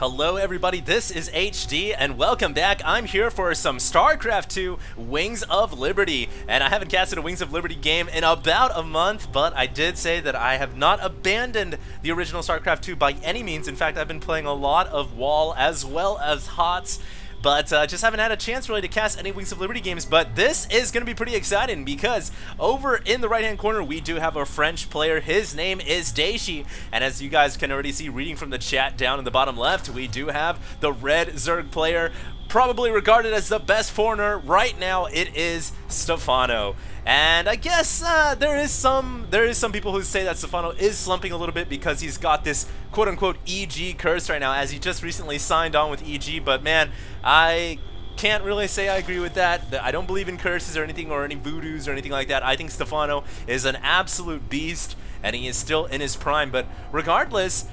Hello everybody, this is HD and welcome back. I'm here for some StarCraft 2 Wings of Liberty, and I haven't casted a Wings of Liberty game in about a month, but I did say that I have not abandoned the original StarCraft 2 by any means. In fact, I've been playing a lot of WOL as well as HOTS, but just haven't had a chance really to cast any Wings of Liberty games. But this is going to be pretty exciting because over in the right hand corner we do have a French player. His name is Dayshi, and as you guys can already see reading from the chat down in the bottom left, we do have the red Zerg player, probably regarded as the best foreigner right now. It is Stephano. And I guess there is some people who say that Stephano is slumping a little bit because he's got this quote-unquote EG curse right now, as he just recently signed on with EG. But man, I can't really say I agree with that. I don't believe in curses or anything, or any voodoos or anything like that. I think Stephano is an absolute beast, and he is still in his prime. But regardless,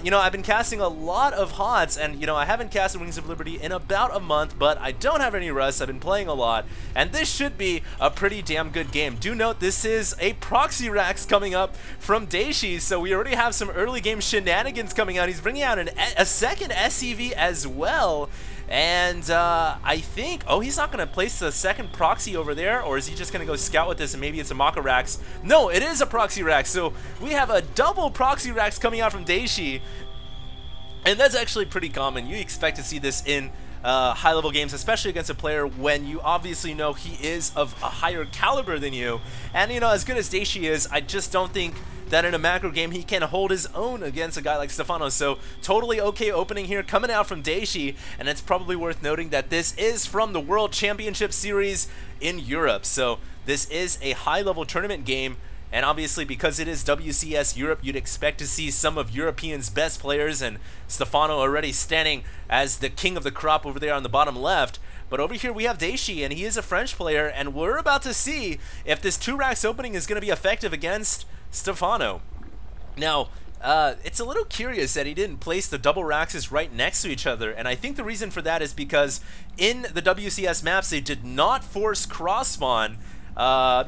you know, I've been casting a lot of HOTS, and you know, I haven't casted Wings of Liberty in about a month, but I don't have any rust. I've been playing a lot, and this should be a pretty damn good game. Do note this is a proxy racks coming up from Dayshi, so we already have some early game shenanigans coming out. He's bringing out a second SCV as well. And I think, oh, he's not going to place the second proxy over there, or is he just going to go scout with this and maybe it's a Maka Rax? No, it is a proxy Rax, so we have a double proxy Rax coming out from Dayshi, and that's actually pretty common. You expect to see this in high-level games, especially against a player when you obviously know he is of a higher caliber than you. And you know, as good as Dayshi is, I just don't think that in a macro game he can hold his own against a guy like Stephano. So totally okay opening here coming out from Dayshi, and it's probably worth noting that this is from the World Championship Series in Europe. So this is a high-level tournament game, and obviously because it is WCS Europe, you'd expect to see some of Europeans' best players, and Stephano already standing as the king of the crop over there on the bottom left. But over here we have Dayshi, and he is a French player, and we're about to see if this 2-racks opening is going to be effective against Stephano. Now, it's a little curious that he didn't place the double Raxes right next to each other, and I think the reason for that is because in the WCS maps they did not force cross spawn,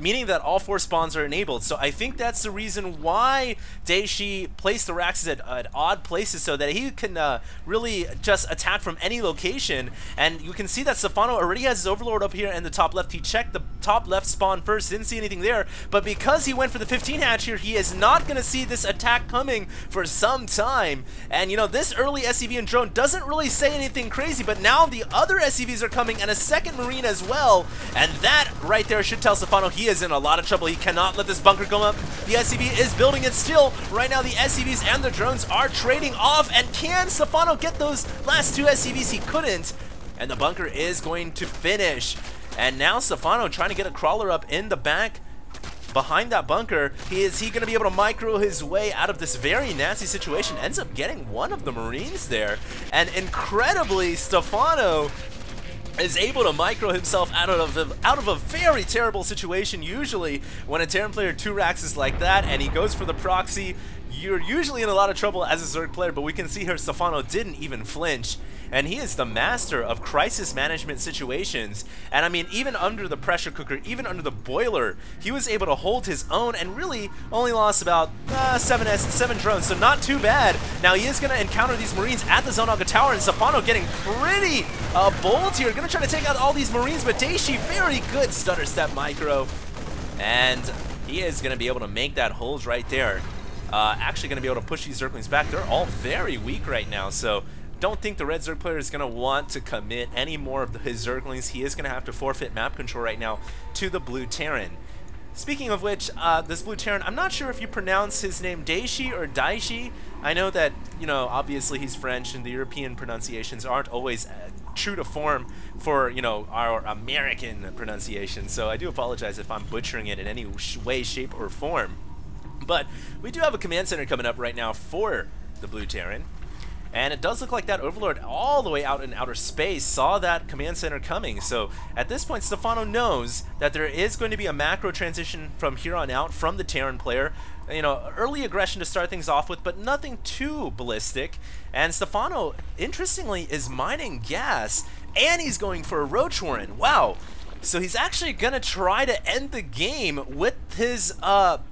meaning that all 4 spawns are enabled. So I think that's the reason why Dayshi placed the Raxes at odd places, so that he can really just attack from any location. And you can see that Stephano already has his Overlord up here in the top left. He checked the top left spawn first, didn't see anything there, but because he went for the 15 hatch here, he is not going to see this attack coming for some time. And you know, this early SCV and drone doesn't really say anything crazy, but now the other SCVs are coming and a second Marine as well, and that right there should tell Stephano he is in a lot of trouble. He cannot let this bunker go up. The SCV is building it still. Right now the SCVs and the drones are trading off, and can Stephano get those last 2 SCVs? He couldn't, and the bunker is going to finish. And now Stephano trying to get a crawler up in the back behind that bunker. Is he going to be able to micro his way out of this very nasty situation? Ends up getting one of the Marines there, and incredibly Stephano is able to micro himself out of a very terrible situation. Usually when a Terran player 2-racks is like that and he goes for the proxy, you're usually in a lot of trouble as a Zerg player. But we can see here Stephano didn't even flinch, and he is the master of crisis management situations. And I mean, even under the pressure cooker, even under the boiler, he was able to hold his own and really only lost about 7 drones, so not too bad. Now he is going to encounter these Marines at the Zonaga Tower, and Stephano getting pretty bold here, going to try to take out all these Marines, but Dayshi, very good stutter step micro, and he is going to be able to make that hold right there. Actually going to be able to push these Zerglings back. They're all very weak right now, so don't think the red Zerg player is going to want to commit any more of his Zerglings. He is going to have to forfeit map control right now to the blue Terran. Speaking of which, this blue Terran, I'm not sure if you pronounce his name Dayshi or Daishi. I know that, you know, obviously he's French and the European pronunciations aren't always true to form for, you know, our American pronunciation, so I do apologize if I'm butchering it in any way, shape, or form. But we do have a command center coming up right now for the blue Terran, and it does look like that Overlord all the way out in outer space saw that command center coming. So at this point Stephano knows that there is going to be a macro transition from here on out from the Terran player. You know, early aggression to start things off with, but nothing too ballistic. And Stephano, interestingly, is mining gas, and he's going for a Roach Warren. Wow. So he's actually gonna try to end the game with his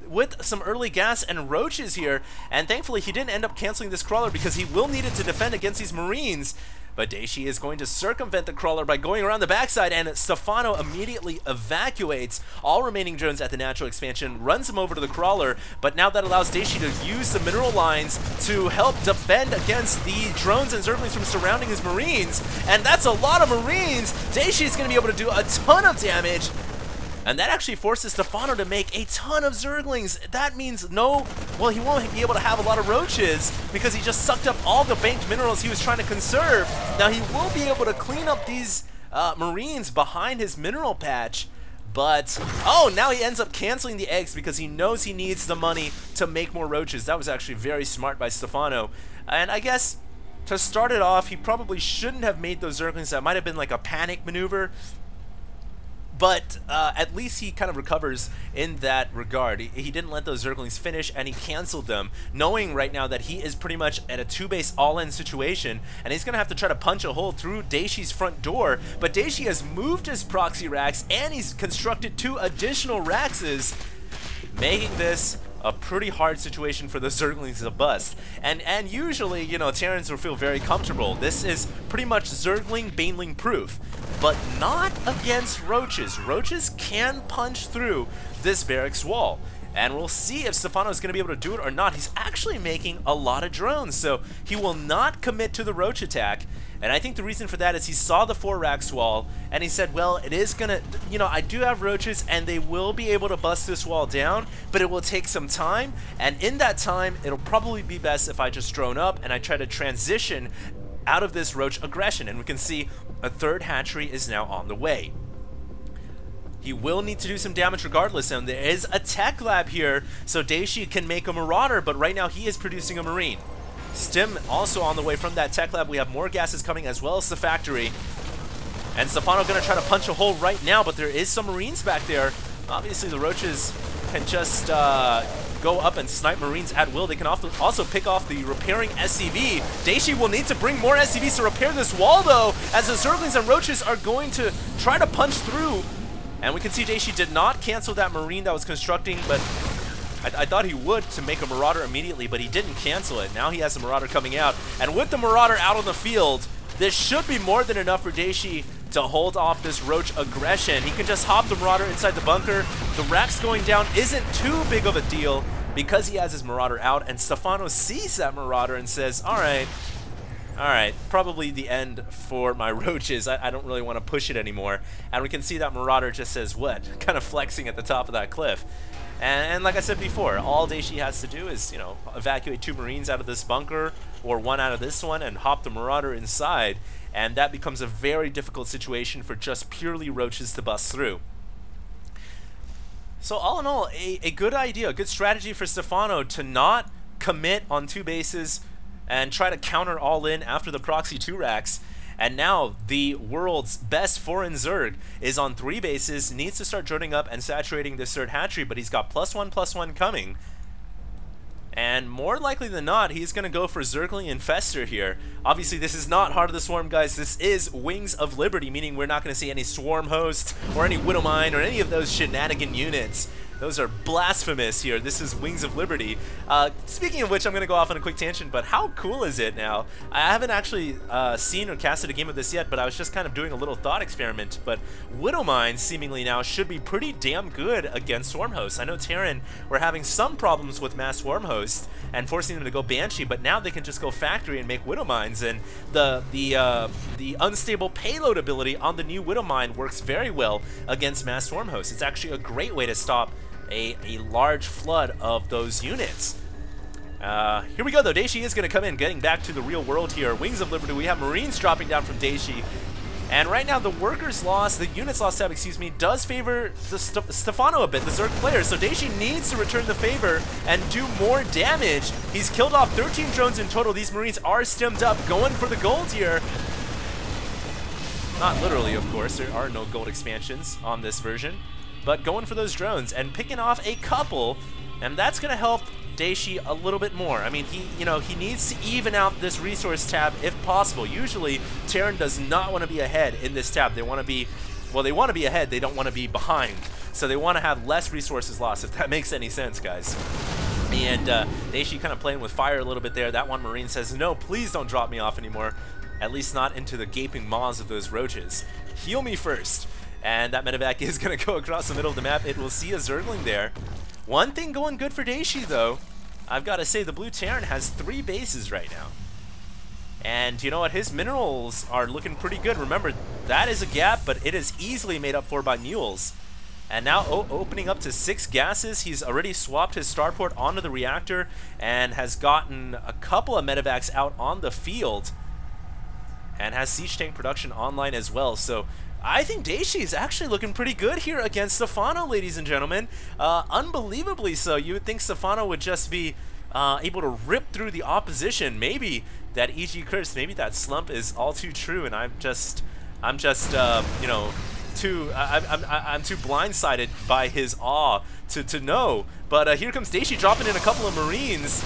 with some early gas and roaches here, and thankfully he didn't end up canceling this crawler because he will need it to defend against these Marines. But Dayshi is going to circumvent the crawler by going around the backside, and Stephano immediately evacuates all remaining drones at the natural expansion, runs them over to the crawler, but now that allows Dayshi to use the mineral lines to help defend against the drones and Zerglings from surrounding his Marines, and that's a lot of Marines! Dayshi is going to be able to do a ton of damage, and that actually forces Stephano to make a ton of Zerglings. That means he won't be able to have a lot of roaches because he just sucked up all the banked minerals he was trying to conserve. Now he will be able to clean up these Marines behind his mineral patch, but oh, now he ends up canceling the eggs because he knows he needs the money to make more roaches. That was actually very smart by Stephano, and I guess to start it off, he probably shouldn't have made those Zerglings. That might have been like a panic maneuver. But at least he kind of recovers in that regard. He didn't let those Zerglings finish, and he canceled them, knowing right now that he is pretty much at a 2-base all-in situation, and he's going to have to try to punch a hole through Dayshi's front door. But Dayshi has moved his proxy racks, and he's constructed 2 additional raxes, making this a pretty hard situation for the Zerglings to bust. And usually, you know, Terrans will feel very comfortable. This is pretty much Zergling Baneling proof, but not against roaches. Roaches can punch through this barracks wall, and we'll see if Stephano is going to be able to do it or not. He's actually making a lot of drones, so he will not commit to the roach attack. And I think the reason for that is he saw the 4 racks wall, and he said, well, it is gonna, you know, I do have roaches, and they will be able to bust this wall down, but it will take some time, and in that time, it'll probably be best if I just drone up and I try to transition out of this roach aggression. And we can see a 3rd hatchery is now on the way. He will need to do some damage regardless, and there is a tech lab here, so Dayshi can make a Marauder, but right now he is producing a Marine. Stim also on the way from that tech lab. We have more gases coming as well as the factory. And Stephano going to try to punch a hole right now, but there is some Marines back there. Obviously the roaches can just go up and snipe Marines at will. They can also pick off the repairing SCV. Dayshi will need to bring more SCVs to repair this wall though, as the Zerglings and roaches are going to try to punch through. And we can see Dayshi did not cancel that Marine that was constructing, but I thought he would to make a Marauder immediately, but he didn't cancel it. Now he has a Marauder coming out, and with the Marauder out on the field, this should be more than enough for Dayshi to hold off this roach aggression. He can just hop the Marauder inside the bunker. The racks going down isn't too big of a deal because he has his Marauder out, and Stephano sees that Marauder and says, all right, probably the end for my roaches. I don't really want to push it anymore. And we can see that Marauder just says what? Kind of flexing at the top of that cliff. And like I said before, all Dayshi has to do is, you know, evacuate 2 Marines out of this bunker, or 1 out of this one, and hop the Marauder inside, and that becomes a very difficult situation for just purely roaches to bust through. So all in all, a good idea, a good strategy for Stephano to not commit on 2 bases and try to counter all in after the proxy 2 racks. And now the world's best foreign Zerg is on 3 bases, needs to start droning up and saturating this 3rd hatchery, but he's got +1/+1 coming. And more likely than not, he's going to go for Zergling Infestor here. Obviously, this is not Heart of the Swarm, guys. This is Wings of Liberty, meaning we're not going to see any Swarm Host or any Widowmine or any of those shenanigan units. Those are blasphemous here. This is Wings of Liberty. Speaking of which, I'm going to go off on a quick tangent, but how cool is it now? I haven't actually seen or casted a game of this yet, but I was just kind of doing a little thought experiment. But Widowmine, seemingly now, should be pretty damn good against Swarm Hosts. I know Terran were having some problems with mass Swarm Hosts and forcing them to go Banshee, but now they can just go Factory and make Widowmines, and the unstable payload ability on the new Widowmine works very well against mass Swarm Hosts. It's actually a great way to stop a large flood of those units. Here we go though. Dayshi is going to come in, getting back to the real world here. Wings of Liberty, we have Marines dropping down from Dayshi. And right now the workers loss, the units loss tab, excuse me, does favor the Stephano a bit, the Zerg player. So Dayshi needs to return the favor and do more damage. He's killed off 13 drones in total. These Marines are stemmed up, going for the gold here. Not literally, of course. There are no gold expansions on this version. But going for those drones and picking off a couple, and that's going to help Dayshi a little bit more. I mean, he needs to even out this resource tab if possible. Usually, Terran does not want to be ahead in this tab. They want to be, well, they want to be ahead. They don't want to be behind. so they want to have less resources lost, if that makes any sense, guys. And Dayshi kind of playing with fire a little bit there. That one Marine says, no, please don't drop me off anymore. At least not into the gaping maws of those roaches. Heal me first. And that medevac is going to go across the middle of the map. It will see a Zergling there. One thing going good for Dayshi, though, I've got to say, the blue Terran has 3 bases right now. And you know what? His minerals are looking pretty good. Remember, that is a gap, but it is easily made up for by mules. And now opening up to 6 gases. He's already swapped his starport onto the reactor and has gotten a couple of medevacs out on the field. And has siege tank production online as well. So I think Dayshi is actually looking pretty good here against Stephano, ladies and gentlemen. Unbelievably so. You would think Stephano would just be able to rip through the opposition. Maybe that EG curse, maybe that slump is all too true, and I'm just you know, I'm too blindsided by his awe to know. But here comes Dayshi dropping in a couple of Marines.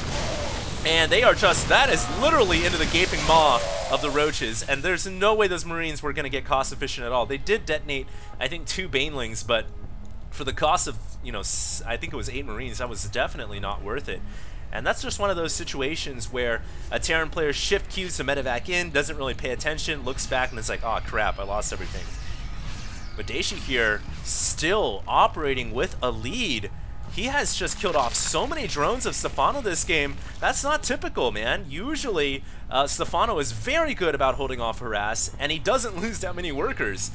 And they are just, that is literally into the gaping maw of the roaches, and there's no way those Marines were going to get cost efficient at all. They did detonate, I think, 2 Banelings, but for the cost of, you know, I think it was 8 Marines, that was definitely not worth it. And that's just one of those situations where a Terran player shift queues to medevac in, doesn't really pay attention, looks back, and it's like, oh crap, I lost everything. But Dayshi here, still operating with a lead. He has just killed off so many drones of Stephano this game. That's not typical, man. Usually, Stephano is very good about holding off harass, and he doesn't lose that many workers.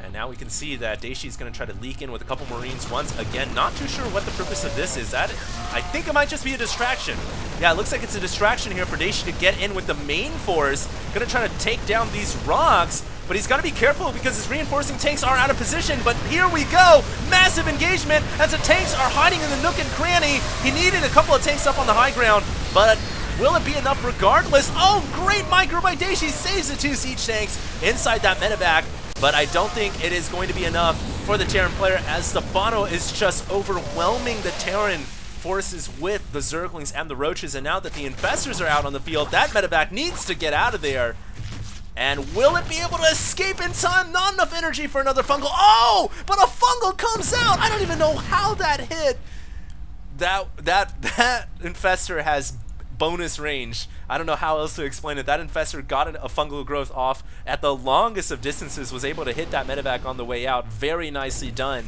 And now we can see that Dayshi is going to try to leak in with a couple Marines once again. Not too sure what the purpose of this is. I think it might just be a distraction. Yeah, it looks like it's a distraction here for Dayshi to get in with the main force. Going to try to take down these rocks. But he's got to be careful because his reinforcing tanks are out of position. But here we go. Massive engagement as the tanks are hiding in the nook and cranny. He needed a couple of tanks up on the high ground, but will it be enough regardless? Oh, great micro by Dayshi. Saves the 2 siege tanks inside that medevac. But I don't think it is going to be enough for the Terran player, as Stephano is just overwhelming the Terran forces with the Zerglings and the Roaches. And now that the Infestors are out on the field, that medevac needs to get out of there. And will it be able to escape in time? Not enough energy for another fungal. Oh, but a fungal comes out. I don't even know how that hit. That Infestor has bonus range. I don't know how else to explain it. That Infestor got a fungal growth off at the longest of distances, was able to hit that medevac on the way out. Very nicely done.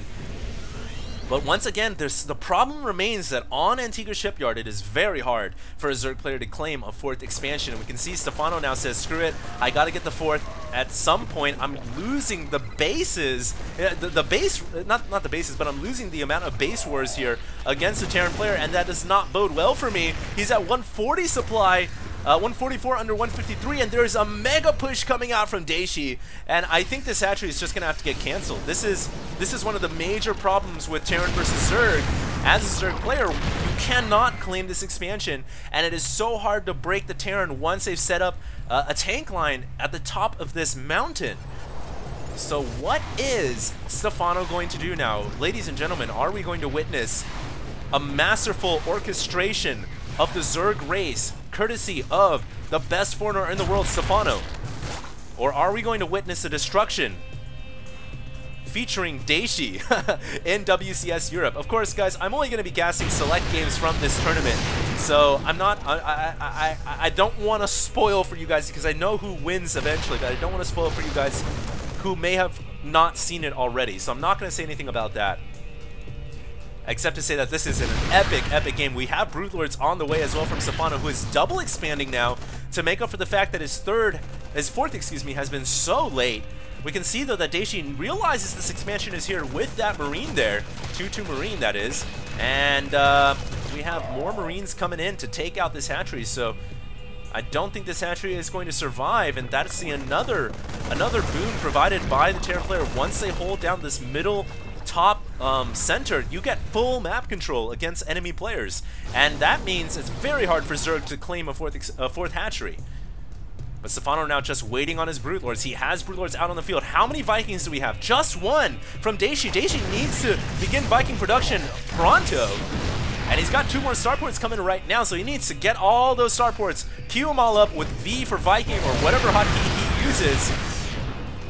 But once again, the problem remains that on Antigua Shipyard, it is very hard for a Zerg player to claim a 4th expansion. And we can see Stephano now says, screw it, I got to get the 4th. At some point, I'm losing the bases, the base, not the bases, but I'm losing the amount of base wars here against the Terran player, and that does not bode well for me. He's at 140 supply. 144 under 153, and there's a mega push coming out from Dayshi, and I think this hatchery is just gonna have to get canceled. This is one of the major problems with Terran versus Zerg. As a Zerg player, you cannot claim this expansion, and it is so hard to break the Terran once they've set up a tank line at the top of this mountain. So what is Stephano going to do now? Ladies and gentlemen, are we going to witness a masterful orchestration of the Zerg race, courtesy of the best foreigner in the world, Stephano? Or are we going to witness a destruction featuring Dayshi in WCS Europe? Of course, guys, I'm only going to be casting select games from this tournament, so I'm not, I don't want to spoil for you guys, because I know who wins eventually, but I don't want to spoil for you guys who may have not seen it already, so I'm not going to say anything about that. Except to say that this is an epic game. We have Broodlords on the way as well from Stephano, who is double expanding now to make up for the fact that his 4th, excuse me, has been so late. We can see, though, that Dayshi realizes this expansion is here with that Marine there. 2-2 Marine, that is. And we have more Marines coming in to take out this hatchery, so I don't think this hatchery is going to survive, and that's another boon provided by the Terran player. Once they hold down this middle top center, you get full map control against enemy players, and that means it's very hard for Zerg to claim a fourth hatchery. But Stephano now just waiting on his Broodlords. He has Broodlords out on the field. How many Vikings do we have? Just 1 from Dayshi. Dayshi needs to begin Viking production pronto. And he's got 2 more starports coming right now, so he needs to get all those starports, queue them all up with V for Viking or whatever hotkey he uses.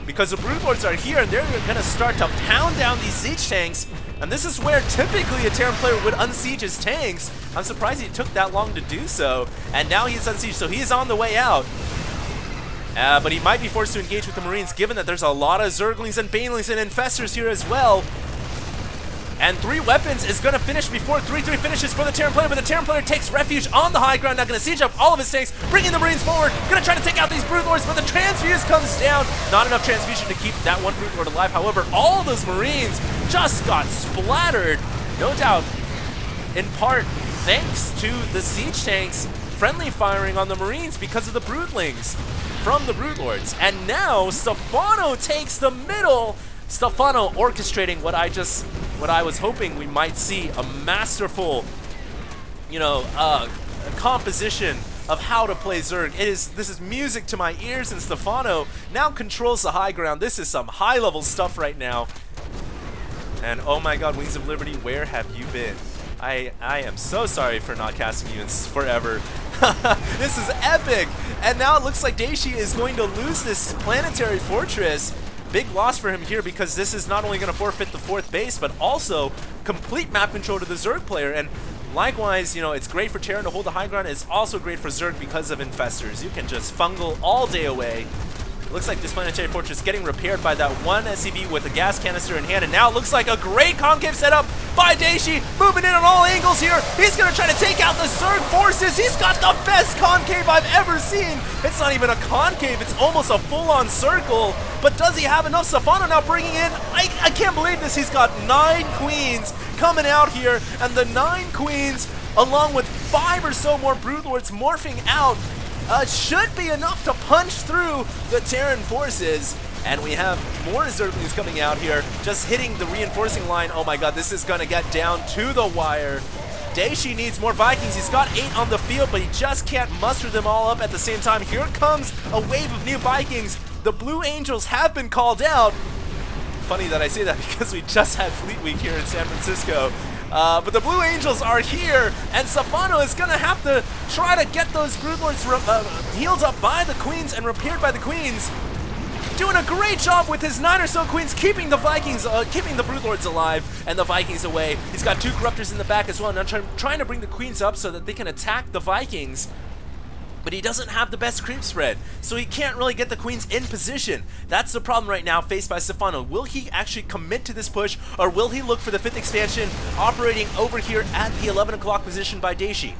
because the Broodlords are here and they're going to start to pound down these siege tanks. And this is where typically a Terran player would unsiege his tanks. I'm surprised he took that long to do so. And now he's unsieged, so he is on the way out. But he might be forced to engage with the Marines, given that there's a lot of Zerglings and Banelings and Infestors here as well. And 3 weapons is going to finish before 3-3 finishes for the Terran player, but the Terran player takes refuge on the high ground, now going to siege up all of his tanks, bringing the Marines forward, going to try to take out these Broodlords, but the Transfuse comes down. Not enough Transfusion to keep that one Broodlord alive. However, all of those Marines just got splattered, no doubt, in part thanks to the siege tanks friendly firing on the Marines because of the Broodlings from the Broodlords. And now Stephano takes the middle. Stephano orchestrating what I was hoping we might see, a masterful, composition of how to play Zerg. This is music to my ears, and Stephano now controls the high ground. This is some high level stuff right now. And oh my god, Wings of Liberty, where have you been? I am so sorry for not casting you in forever. This is epic! And now it looks like Dayshi is going to lose this planetary fortress. Big loss for him here, because this is not only going to forfeit the 4th base, but also complete map control to the Zerg player. And likewise, it's great for Terran to hold the high ground. It's also great for Zerg because of Infestors. You can just fungal all day away. Looks like this planetary fortress getting repaired by that one SCV with a gas canister in hand, and now it looks like a great concave setup by Dayshi, moving in on all angles here. He's going to try to take out the Zerg forces. He's got the best concave I've ever seen. It's not even a concave, it's almost a full-on circle. But does he have enough? Stephano now bringing in, I can't believe this, he's got 9 queens coming out here, and the 9 queens, along with 5 or so more Broodlords morphing out, should be enough to punch through the Terran forces. And we have more Zerglings coming out here, just hitting the reinforcing line. Oh my god, this is going to get down to the wire. Dayshi needs more Vikings. He's got 8 on the field, but he just can't muster them all up at the same time. Here comes a wave of new Vikings. The Blue Angels have been called out. Funny that I say that because we just had Fleet Week here in San Francisco. But the Blue Angels are here, and Stephano is going to have to try to get those Broodlords healed up by the Queens and repaired by the Queens. Doing a great job with his 9 or so Queens, keeping the Vikings, keeping the Broodlords alive and the Vikings away. He's got 2 Corruptors in the back as well, now trying to bring the Queens up so that they can attack the Vikings. But he doesn't have the best creep spread, so he can't really get the Queens in position. That's the problem right now faced by Stephano. Will he actually commit to this push, or will he look for the 5th expansion operating over here at the 11 o'clock position by Dayshi?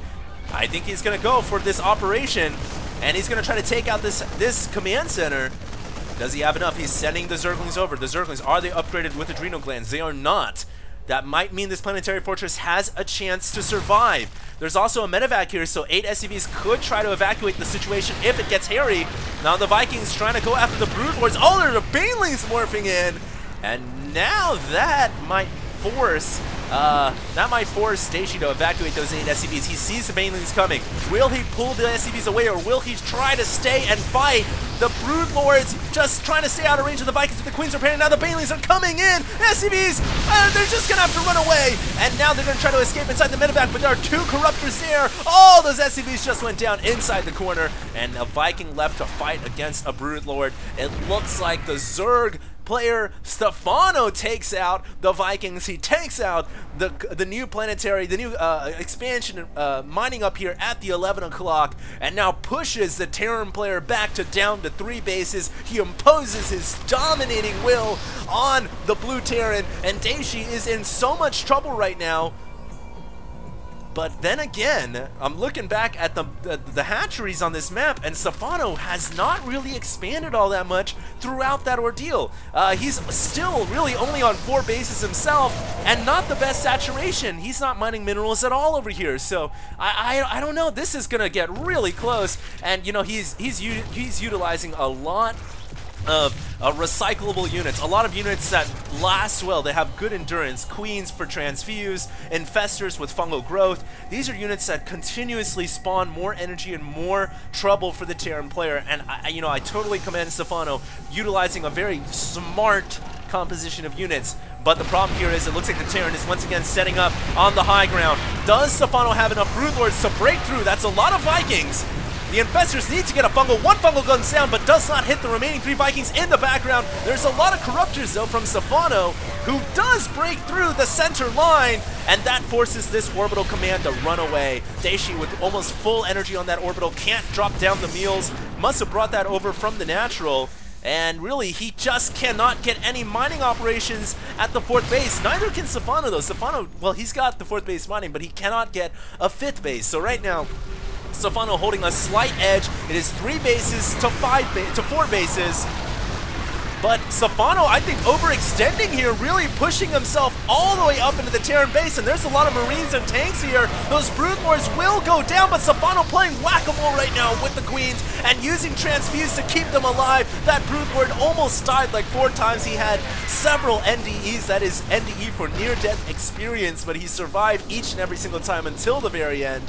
I think he's going to go for this operation, and he's going to try to take out this command center. Does he have enough? He's sending the Zerglings over. The Zerglings, are they upgraded with adrenal glands? They are not. That might mean this planetary fortress has a chance to survive. There's also a medevac here, so 8 SCVs could try to evacuate the situation if it gets hairy. Now the Vikings trying to go after the Broodlords. Oh, there's the Banelings morphing in. And now that might force Dayshi to evacuate those 8 SCVs. He sees the Banelings coming. Will he pull the SCVs away, or will he try to stay and fight? The Broodlords just trying to stay out of range of the Vikings, but the Queens are repairing. Now the Banelings are coming in. SCVs, they're just going to have to run away. And now they're going to try to escape inside the medevac, but there are 2 Corruptors there. All those SCVs just went down inside the corner, and a Viking left to fight against a Broodlord. It looks like the Zerg player Stephano takes out the Vikings. He takes out the new planetary, the new expansion mining up here at the 11 o'clock, and now pushes the Terran player back to down to 3 bases. He imposes his dominating will on the blue Terran, and Dayshi is in so much trouble right now. But then again, I'm looking back at the hatcheries on this map, and Stephano has not really expanded all that much throughout that ordeal. He's still really only on 4 bases himself, and not the best saturation. He's not mining minerals at all over here, so I don't know. This is gonna get really close, and he's utilizing a lot of recyclable units, a lot of units that last well. They have good endurance. Queens for transfuse, infestors with fungal growth. These are units that continuously spawn more energy and more trouble for the Terran player, and I totally commend Stephano utilizing a very smart composition of units. But the problem here is it looks like the Terran is once again setting up on the high ground. Does Stephano have enough Broodlords to break through? That's a lot of Vikings. The Infestors need to get a fungal. One fungal guns down, but does not hit the remaining 3 Vikings in the background. There's a lot of Corruptors, though, from Stephano, who does break through the center line, and that forces this orbital command to run away. Dayshi, with almost full energy on that orbital, can't drop down the meals. Must have brought that over from the natural. And really, he just cannot get any mining operations at the 4th base. Neither can Stephano, though. Stephano, well, he's got the 4th base mining, but he cannot get a 5th base. So right now, Stephano holding a slight edge. It is 3 bases to 4 bases. But Stephano, I think, overextending here, really pushing himself all the way up into the Terran base, and there's a lot of Marines and tanks here. Those Broodlords will go down, but Stephano playing whack-a-mole right now with the Queens and using Transfuse to keep them alive. That Broodlord almost died like 4 times. He had several NDEs, that is NDE for near-death experience, but he survived each and every single time until the very end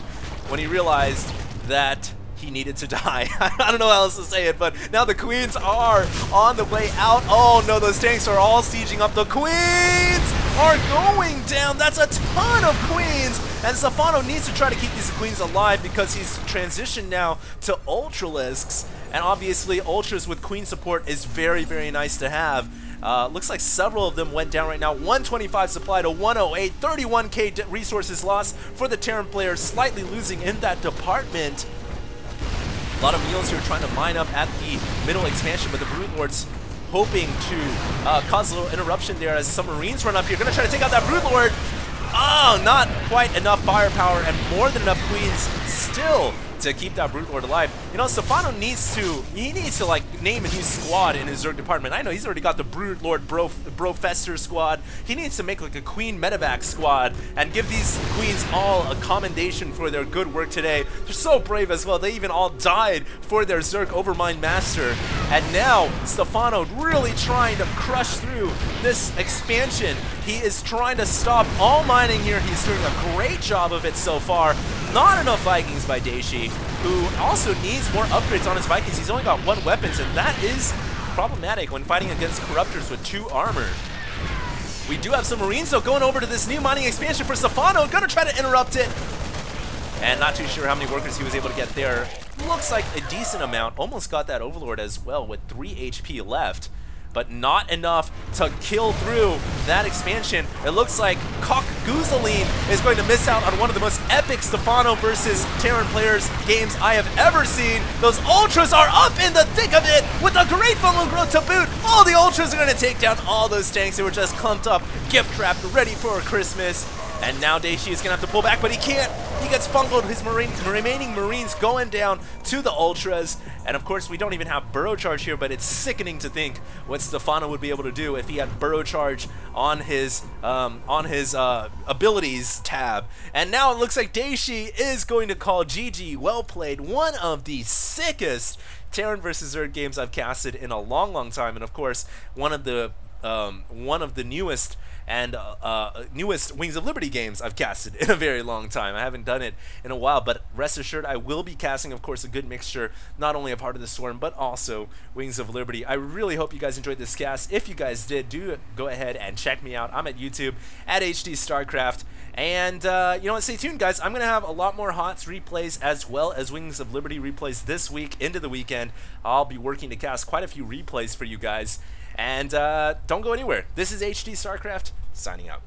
when he realized that he needed to die. I don't know how else to say it, but now the Queens are on the way out. Oh no, those tanks are all sieging up. The Queens are going down. That's a ton of Queens, and Stephano needs to try to keep these Queens alive because he's transitioned now to Ultralisks, and obviously Ultras with Queen support is very, very nice to have. Looks like several of them went down right now. 125 supply to 108, 31k resources lost for the Terran players, slightly losing in that department. A lot of meals here trying to mine up at the middle expansion, but the Broodlords hoping to cause a little interruption there as some Marines run up here. Gonna try to take out that Broodlord. Oh, not quite enough firepower and more than enough Queens still to keep that Broodlord alive. You know, Stephano needs to like name a new squad in his Zerg department. I know he's already got the Broodlord Brofester squad. He needs to make like a Queen Medevac squad and give these Queens all a commendation for their good work today. They're so brave as well. They even all died for their Zerg Overmind Master. And now Stephano really trying to crush through this expansion. He is trying to stop all mining here. He's doing a great job of it so far. Not enough Vikings by Dayshi, who also needs more upgrades on his Vikings. He's only got 1 weapons, and that is problematic when fighting against Corruptors with 2 armor. We do have some Marines, though, going over to this new mining expansion for Stephano. Gonna try to interrupt it. And not too sure how many workers he was able to get there. Looks like a decent amount. Almost got that Overlord as well with 3 HP left, but not enough to kill through that expansion. It looks like Cock Guzaline is going to miss out on one of the most epic Stephano versus Terran players games I have ever seen. Those Ultras are up in the thick of it with a great fungal growth to boot. All the Ultras are going to take down all those tanks that were just clumped up, gift trapped, ready for Christmas. And now Dayshi is going to have to pull back, but he can't. He gets fungled. His remaining Marines going down to the Ultras. And of course, we don't even have Burrow Charge here, but it's sickening to think what Stephano would be able to do if he had Burrow Charge on his abilities tab. And now it looks like Dayshi is going to call GG. Well played. One of the sickest Terran versus Zerg games I've casted in a long, long time. And of course, one of the newest and newest Wings of Liberty games I've casted in a very long time. I haven't done it in a while, but rest assured I will be casting, of course, a good mixture, not only of Heart of the Storm, but also Wings of Liberty. I really hope you guys enjoyed this cast. If you guys did, do go ahead and check me out. I'm at YouTube, at HDStarcraft. And, you know what, stay tuned, guys. I'm going to have a lot more HOTS replays as well as Wings of Liberty replays this week into the weekend. I'll be working to cast quite a few replays for you guys. And don't go anywhere. This is HDStarcraft, signing out.